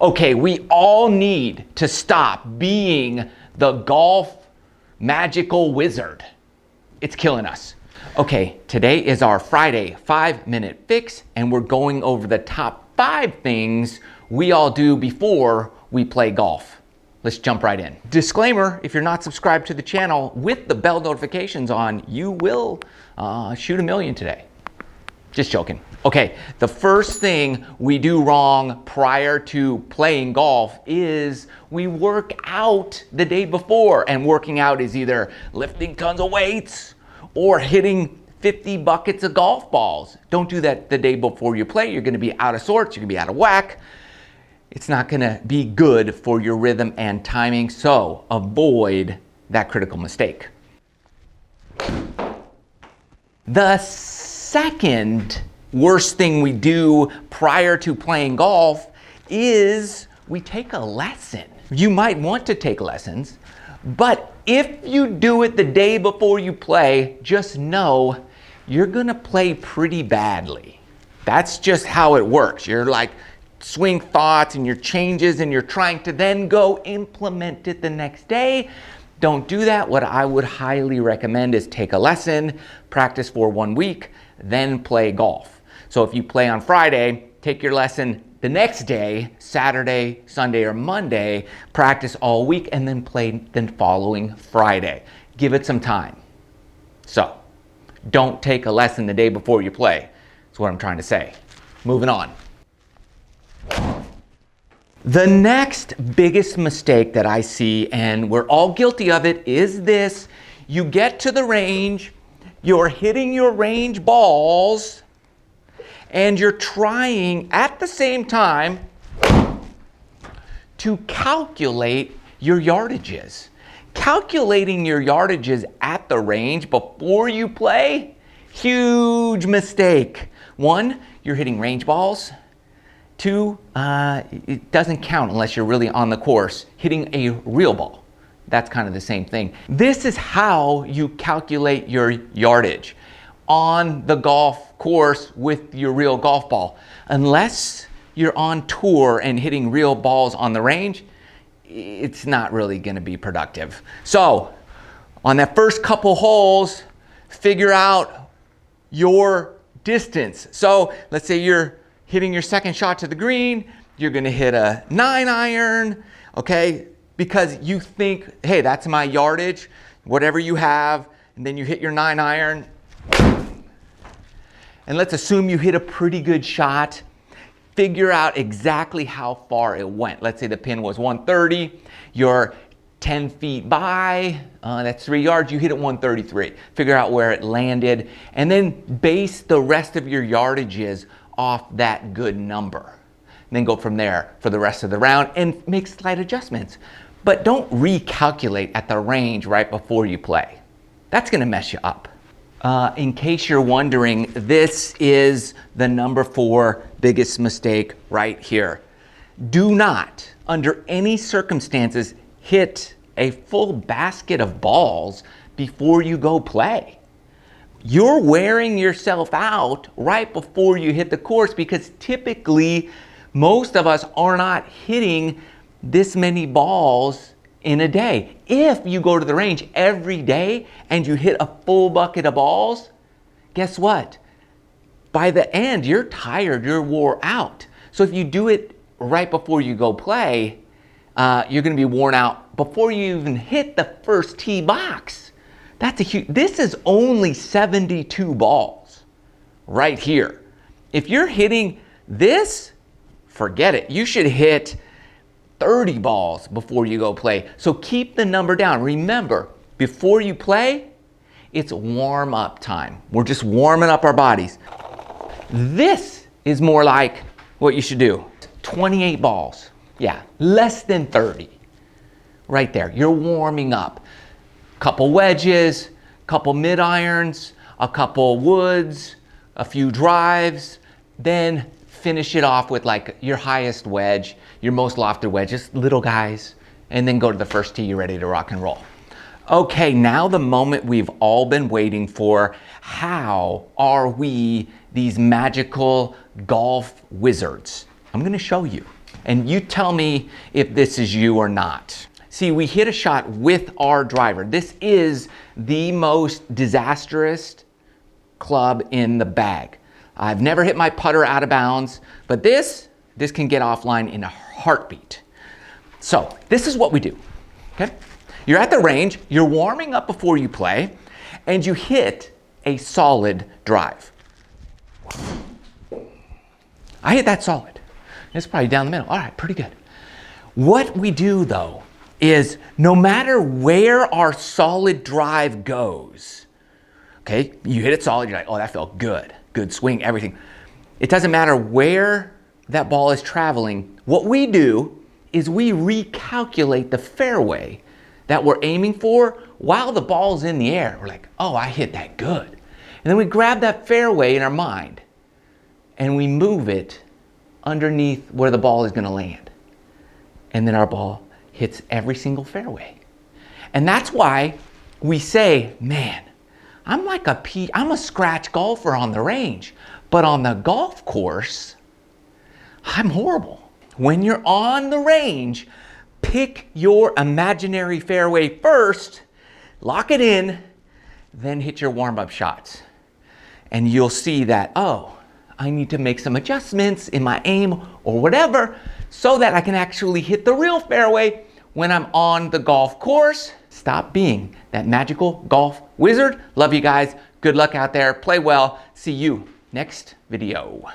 Okay, we all need to stop being the golf magical wizard. It's killing us. Okay, today is our Friday 5-minute fix, and we're going over the top 5 things we all do before we play golf. Let's jump right in. Disclaimer, if you're not subscribed to the channel with the bell notifications on, you will shoot a million today. Just joking. Okay, the first thing we do wrong prior to playing golf is we work out the day before, and working out is either lifting tons of weights or hitting 50 buckets of golf balls. Don't do that the day before you play. You're gonna be out of sorts, you're gonna be out of whack. It's not gonna be good for your rhythm and timing, so avoid that critical mistake. The second worst thing we do prior to playing golf is we take a lesson. You might want to take lessons, but if you do it the day before you play, just know you're gonna play pretty badly. That's just how it works. You're like swing thoughts and your changes, and you're trying to then go implement it the next day. Don't do that. What I would highly recommend is take a lesson, practice for 1 week, then play golf. So if you play on Friday, take your lesson the next day, Saturday, Sunday, or Monday, practice all week, and then play the following Friday. Give it some time. So don't take a lesson the day before you play. That's what I'm trying to say. Moving on. The next biggest mistake that I see, and we're all guilty of it, is this. You get to the range, you're hitting your range balls, and you're trying at the same time to calculate your yardages. Calculating your yardages at the range before you play, huge mistake. 1, you're hitting range balls. 2, it doesn't count unless you're really on the course hitting a real ball. That's kind of the same thing. This is how you calculate your yardage on the golf course with your real golf ball. Unless you're on tour and hitting real balls on the range, it's not really going to be productive. So on that first couple holes, figure out your distance. So let's say you're hitting your second shot to the green, you're gonna hit a 9-iron, okay? Because you think, hey, that's my yardage, whatever you have, and then you hit your 9-iron. And let's assume you hit a pretty good shot. Figure out exactly how far it went. Let's say the pin was 130, you're 10 feet by, that's 3 yards, you hit it 133. Figure out where it landed, and then base the rest of your yardages off that good number. And then go from there for the rest of the round and make slight adjustments. But don't recalculate at the range right before you play. That's gonna mess you up. In case you're wondering, this is the number 4 biggest mistake right here. Do not, under any circumstances, hit a full basket of balls before you go play. You're wearing yourself out right before you hit the course, because typically most of us are not hitting this many balls in a day. If you go to the range every day and you hit a full bucket of balls, guess what? By the end, you're tired, you're wore out. So if you do it right before you go play, you're gonna be worn out before you even hit the first tee box. That's a huge, this is only 72 balls right here. If you're hitting this, forget it. You should hit 30 balls before you go play. So keep the number down. Remember, before you play, it's warm up time. We're just warming up our bodies. This is more like what you should do. 28 balls. Yeah, less than 30. Right there, you're warming up. Couple wedges, couple mid-irons, a couple woods, a few drives, then finish it off with like your highest wedge, your most lofted wedge, just little guys, and then go to the first tee, you're ready to rock and roll. Okay, now the moment we've all been waiting for. How are we these magical golf wizards? I'm gonna show you. And you tell me if this is you or not. See, we hit a shot with our driver. This is the most disastrous club in the bag. I've never hit my putter out of bounds, but this can get offline in a heartbeat. So this is what we do, okay? You're at the range, you're warming up before you play, and you hit a solid drive. I hit that solid. It's probably down the middle. All right, pretty good. What we do though is no matter where our solid drive goes, okay, you hit it solid, you're like, oh, that felt good. Good swing, everything. It doesn't matter where that ball is traveling. What we do is we recalculate the fairway that we're aiming for while the ball's in the air. We're like, oh, I hit that good. And then we grab that fairway in our mind and we move it underneath where the ball is going to land. And then our ball hits every single fairway. And that's why we say, man, I'm a scratch golfer on the range, but on the golf course, I'm horrible. When you're on the range, pick your imaginary fairway first, lock it in, then hit your warm-up shots. And you'll see that, oh, I need to make some adjustments in my aim or whatever so that I can actually hit the real fairway when I'm on the golf course. Stop being that magical golf wizard. Love you guys. Good luck out there. Play well. See you next video.